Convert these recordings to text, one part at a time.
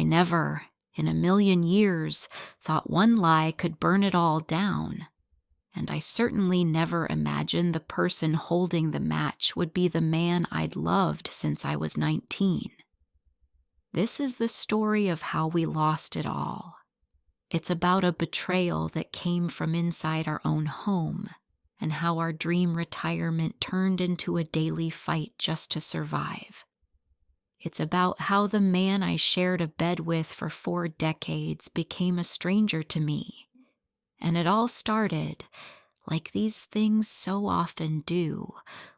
never, in a million years, thought one lie could burn it all down. And I certainly never imagined the person holding the match would be the man I'd loved since I was 19. This is the story of how we lost it all. It's about a betrayal that came from inside our own home, and how our dream retirement turned into a daily fight just to survive. It's about how the man I shared a bed with for 4 decades became a stranger to me. And it all started, like these things so often do,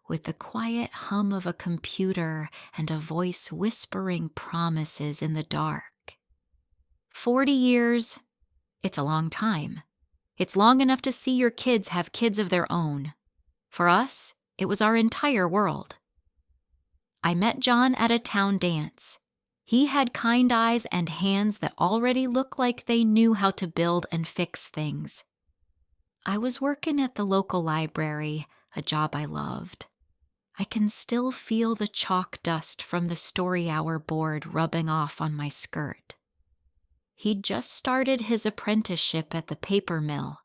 with the quiet hum of a computer and a voice whispering promises in the dark. 40 years, it's a long time. It's long enough to see your kids have kids of their own. For us, it was our entire world. I met John at a town dance. He had kind eyes and hands that already looked like they knew how to build and fix things. I was working at the local library, a job I loved. I can still feel the chalk dust from the story hour board rubbing off on my skirt. He'd just started his apprenticeship at the paper mill.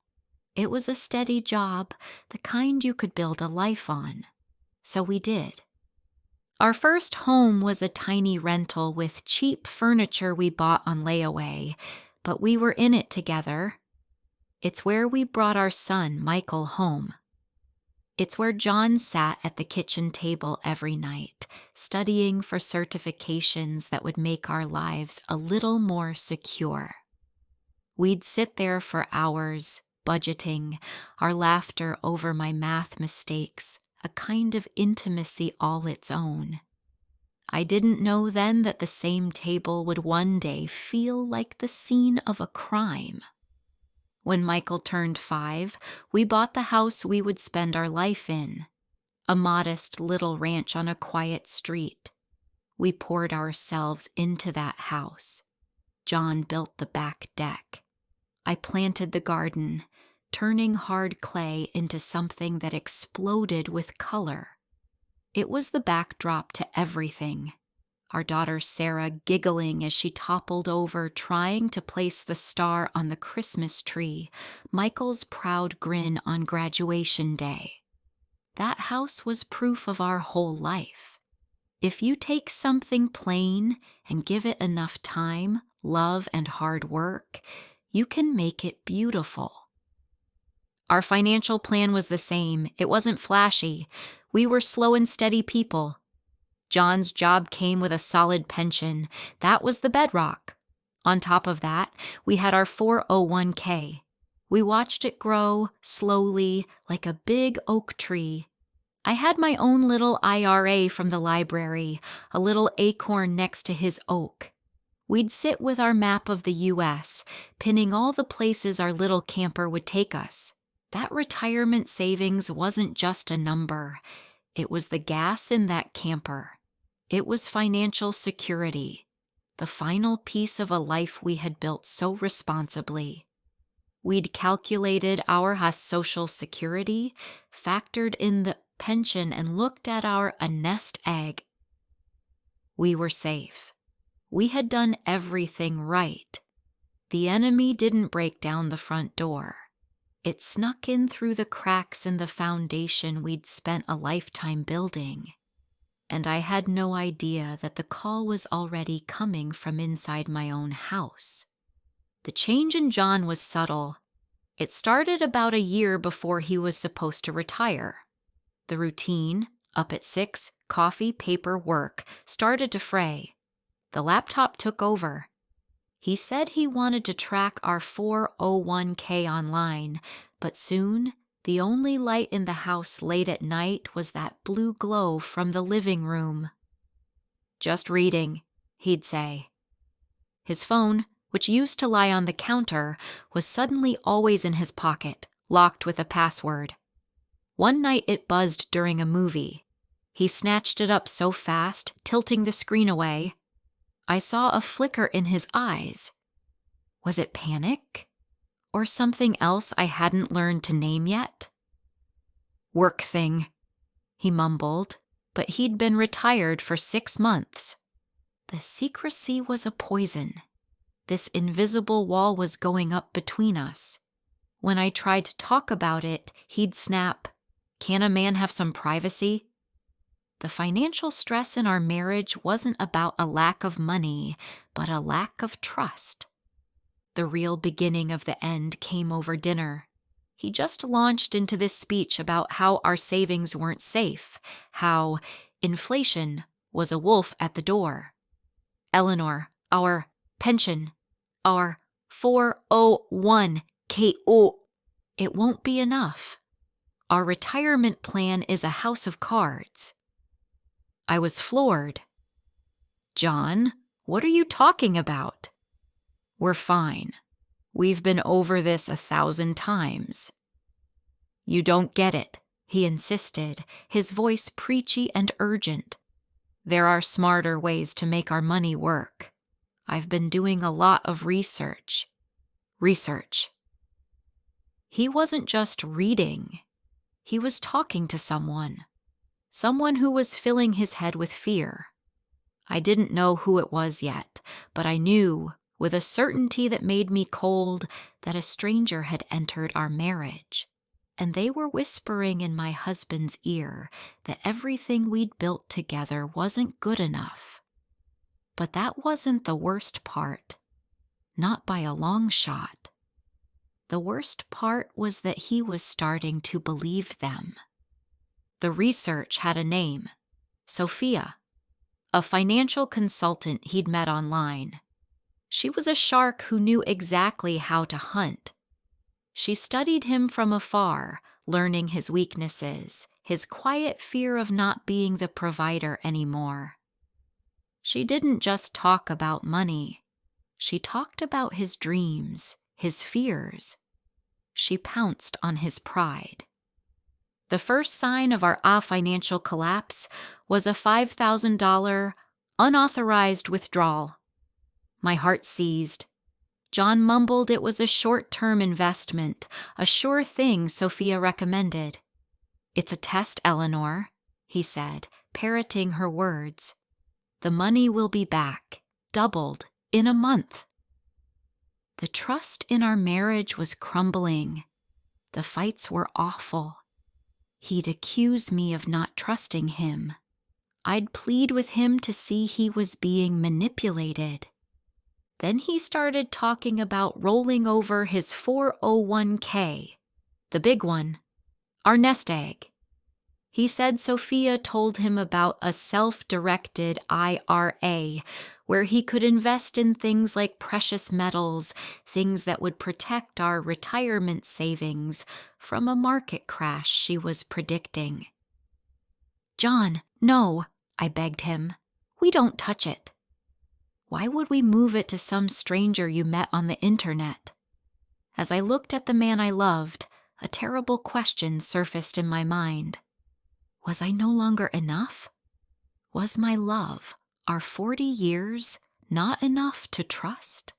It was a steady job, the kind you could build a life on. So we did. Our first home was a tiny rental with cheap furniture we bought on layaway, but we were in it together. It's where we brought our son, Michael, home. It's where John sat at the kitchen table every night, studying for certifications that would make our lives a little more secure. We'd sit there for hours, budgeting, our laughter over my math mistakes, a kind of intimacy all its own. I didn't know then that the same table would one day feel like the scene of a crime. When Michael turned 5, we bought the house we would spend our life in, a modest little ranch on a quiet street. We poured ourselves into that house. John built the back deck. I planted the garden, turning hard clay into something that exploded with color. It was the backdrop to everything. Our daughter Sarah giggling as she toppled over trying to place the star on the Christmas tree, Michael's proud grin on graduation day. That house was proof of our whole life. If you take something plain and give it enough time, love, and hard work, you can make it beautiful. Our financial plan was the same. It wasn't flashy. We were slow and steady people. John's job came with a solid pension. That was the bedrock. On top of that, we had our 401k. We watched it grow slowly like a big oak tree. I had my own little IRA from the library, a little acorn next to his oak. We'd sit with our map of the U.S., pinning all the places our little camper would take us. That retirement savings wasn't just a number. It was the gas in that camper. It was financial security, the final piece of a life we had built so responsibly. We'd calculated our social security, factored in the pension, and looked at our nest egg. We were safe. We had done everything right. The enemy didn't break down the front door. It snuck in through the cracks in the foundation we'd spent a lifetime building. And I had no idea that the call was already coming from inside my own house. The change in John was subtle. It started about a year before he was supposed to retire. The routine, up at 6, coffee, paper, work, started to fray. The laptop took over. He said he wanted to track our 401k online, but soon, the only light in the house late at night was that blue glow from the living room. "Just reading," he'd say. His phone, which used to lie on the counter, was suddenly always in his pocket, locked with a password. One night it buzzed during a movie. He snatched it up so fast, tilting the screen away. I saw a flicker in his eyes. Was it panic? Or something else I hadn't learned to name yet? "Work thing," he mumbled, but he'd been retired for 6 months. The secrecy was a poison. This invisible wall was going up between us. When I tried to talk about it, he'd snap, "Can a man have some privacy?" The financial stress in our marriage wasn't about a lack of money, but a lack of trust. The real beginning of the end came over dinner. He just launched into this speech about how our savings weren't safe, how inflation was a wolf at the door. "Eleanor, our pension, our 401k, it won't be enough. Our retirement plan is a house of cards." I was floored. "John, what are you talking about?" "We're fine. We've been over this 1,000 times. "You don't get it," he insisted, his voice preachy and urgent. "There are smarter ways to make our money work. I've been doing a lot of research." Research. He wasn't just reading. He was talking to someone who was filling his head with fear. I didn't know who it was yet, but I knew, with a certainty that made me cold, that a stranger had entered our marriage. And they were whispering in my husband's ear that everything we'd built together wasn't good enough. But that wasn't the worst part. Not by a long shot. The worst part was that he was starting to believe them. The research had a name: Sophia, a financial consultant he'd met online. She was a shark who knew exactly how to hunt. She studied him from afar, learning his weaknesses, his quiet fear of not being the provider anymore. She didn't just talk about money. She talked about his dreams, his fears. She pounced on his pride. The first sign of our financial collapse was a $5,000 unauthorized withdrawal. My heart seized. John mumbled it was a short-term investment, a sure thing Sophia recommended. "It's a test, Eleanor," he said, parroting her words. "The money will be back, doubled, in a month." The trust in our marriage was crumbling. The fights were awful. He'd accuse me of not trusting him. I'd plead with him to see he was being manipulated. Then he started talking about rolling over his 401k, the big one, our nest egg. He said Sophia told him about a self-directed IRA where he could invest in things like precious metals, things that would protect our retirement savings from a market crash she was predicting. "John, no," I begged him. "We don't touch it." "Why would we move it to some stranger you met on the internet?" As I looked at the man I loved, a terrible question surfaced in my mind. Was I no longer enough? Was my love, our 40 years, not enough to trust?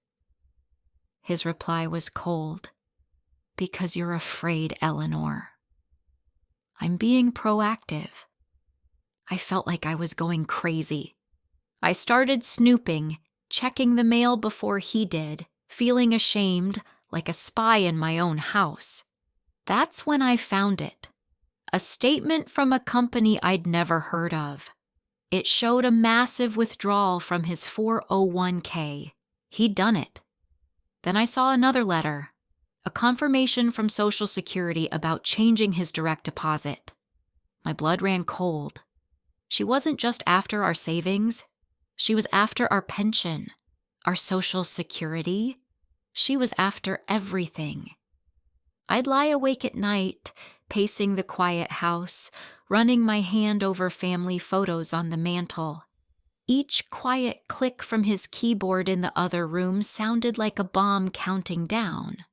His reply was cold. "Because you're afraid, Eleanor." "I'm being proactive." I felt like I was going crazy. I started snooping, checking the mail before he did, feeling ashamed, like a spy in my own house. That's when I found it. A statement from a company I'd never heard of. It showed a massive withdrawal from his 401k. He'd done it. Then I saw another letter, a confirmation from Social Security about changing his direct deposit. My blood ran cold. She wasn't just after our savings. She was after our pension, our Social Security. She was after everything. I'd lie awake at night, pacing the quiet house, running my hand over family photos on the mantel. Each quiet click from his keyboard in the other room sounded like a bomb counting down.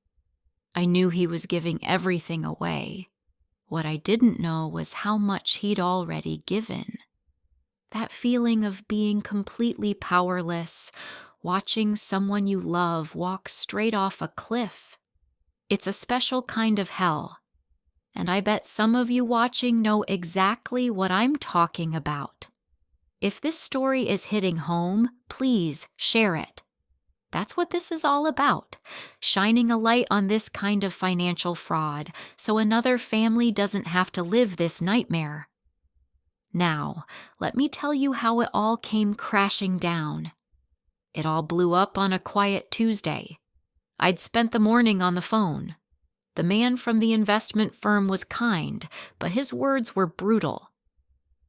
I knew he was giving everything away. What I didn't know was how much he'd already given. That feeling of being completely powerless, watching someone you love walk straight off a cliff. It's a special kind of hell. And I bet some of you watching know exactly what I'm talking about. If this story is hitting home, please share it. That's what this is all about, shining a light on this kind of financial fraud so another family doesn't have to live this nightmare. Now, let me tell you how it all came crashing down. It all blew up on a quiet Tuesday. I'd spent the morning on the phone. The man from the investment firm was kind, but his words were brutal.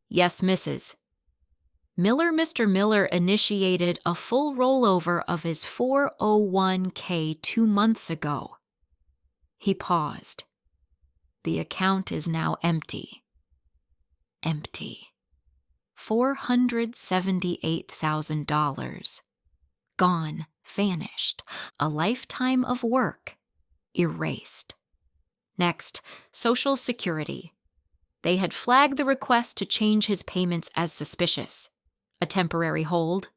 "Yes, Mrs. Mr. Miller initiated a full rollover of his 401k 2 months ago." He paused. "The account is now empty." Empty. $478,000. Gone, vanished. A lifetime of work. Erased. Next, Social Security. They had flagged the request to change his payments as suspicious. A temporary hold.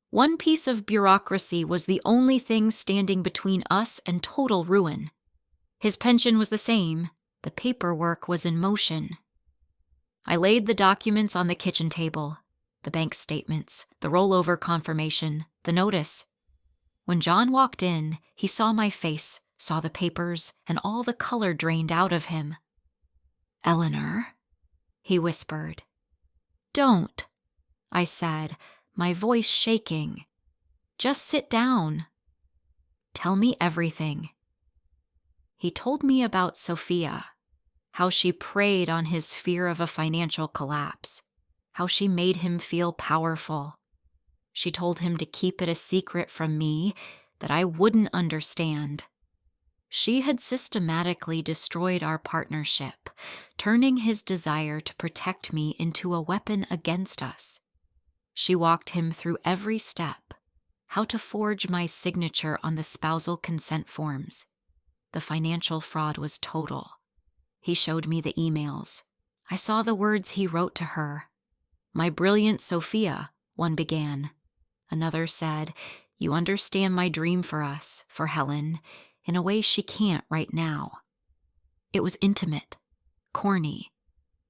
One piece of bureaucracy was the only thing standing between us and total ruin. His pension was the same. The paperwork was in motion. I laid the documents on the kitchen table. The bank statements, the rollover confirmation, the notice. When John walked in, he saw my face, saw the papers, and all the color drained out of him. "Eleanor," he whispered. "Don't," I said, my voice shaking. "Just sit down. Tell me everything." He told me about Sophia, how she preyed on his fear of a financial collapse, how she made him feel powerful. She told him to keep it a secret from me, that I wouldn't understand. She had systematically destroyed our partnership, turning his desire to protect me into a weapon against us. She walked him through every step, how to forge my signature on the spousal consent forms. The financial fraud was total. He showed me the emails. I saw the words he wrote to her. "My brilliant Sophia," one began. Another said, "You understand my dream for us, for Helen, in a way she can't right now." It was intimate, corny.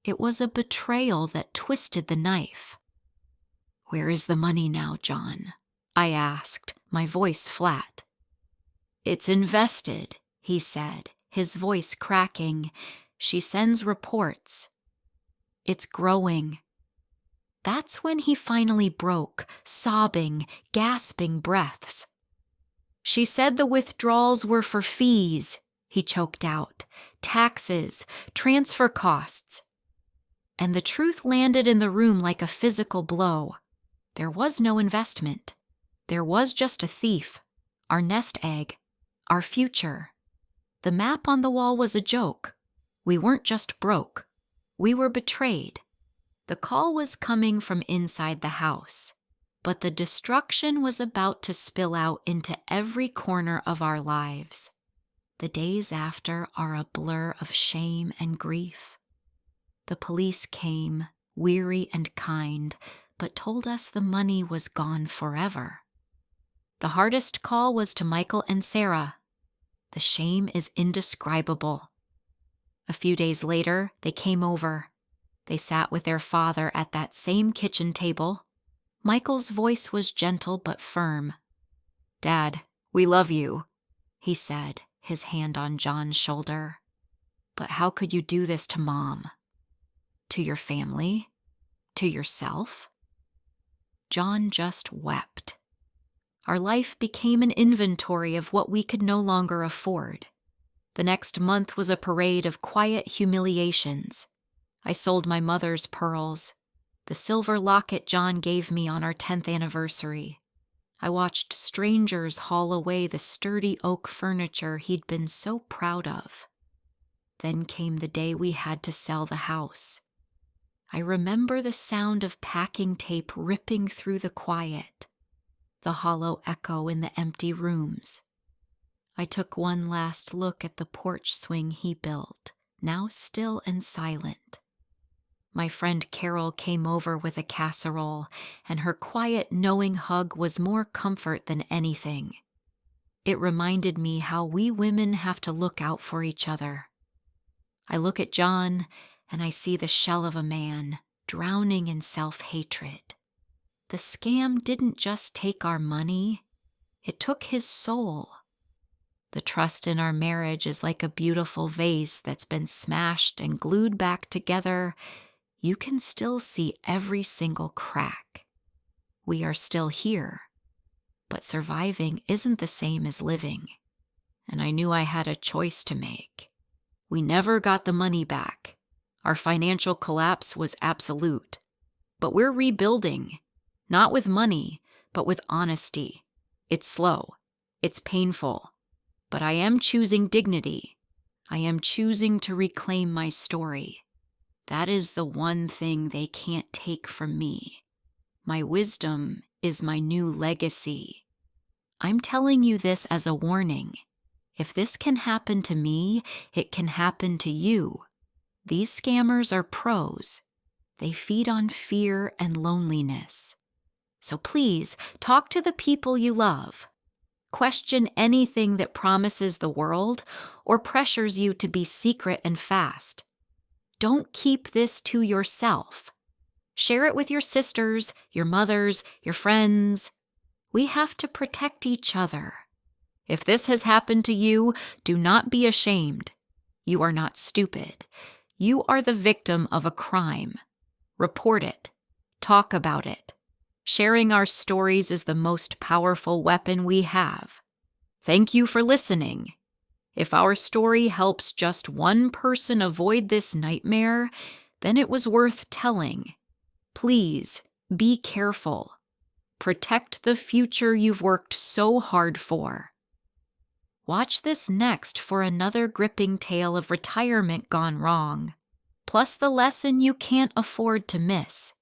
It was a betrayal that twisted the knife. "Where is the money now, John?" I asked, my voice flat. "It's invested," he said, his voice cracking. "She sends reports. It's growing." That's when he finally broke, sobbing, gasping breaths. "She said the withdrawals were for fees," he choked out, "taxes, transfer costs." And the truth landed in the room like a physical blow. There was no investment. There was just a thief, our nest egg, our future. The map on the wall was a joke. We weren't just broke. We were betrayed. The call was coming from inside the house, but the destruction was about to spill out into every corner of our lives. The days after are a blur of shame and grief. The police came, weary and kind, but told us the money was gone forever. The hardest call was to Michael and Sarah. The shame is indescribable. A few days later, they came over. They sat with their father at that same kitchen table. Michael's voice was gentle but firm. "Dad, we love you," he said, his hand on John's shoulder. "But how could you do this to Mom? To your family? To yourself?" John just wept. Our life became an inventory of what we could no longer afford. The next month was a parade of quiet humiliations. I sold my mother's pearls, the silver locket John gave me on our 10th anniversary. I watched strangers haul away the sturdy oak furniture he'd been so proud of. Then came the day we had to sell the house. I remember the sound of packing tape ripping through the quiet, the hollow echo in the empty rooms. I took one last look at the porch swing he built, now still and silent. My friend Carol came over with a casserole, and her quiet, knowing hug was more comfort than anything. It reminded me how we women have to look out for each other. I look at John, and I see the shell of a man, drowning in self-hatred. The scam didn't just take our money, It took his soul. The trust in our marriage is like a beautiful vase that's been smashed and glued back together. You can still see every single crack. We are still here, but surviving isn't the same as living. And I knew I had a choice to make. We never got the money back. Our financial collapse was absolute. But we're rebuilding, not with money, but with honesty. It's slow. It's painful. But I am choosing dignity. I am choosing to reclaim my story. That is the one thing they can't take from me. My wisdom is my new legacy. I'm telling you this as a warning. If this can happen to me, it can happen to you. These scammers are pros. They feed on fear and loneliness. So please, talk to the people you love. Question anything that promises the world or pressures you to be secret and fast. Don't keep this to yourself. Share it with your sisters, your mothers, your friends. We have to protect each other. If this has happened to you, do not be ashamed. You are not stupid. You are the victim of a crime. Report it. Talk about it. Sharing our stories is the most powerful weapon we have. Thank you for listening. If our story helps just one person avoid this nightmare, then it was worth telling. Please, be careful. Protect the future you've worked so hard for. Watch this next for another gripping tale of retirement gone wrong, plus the lesson you can't afford to miss.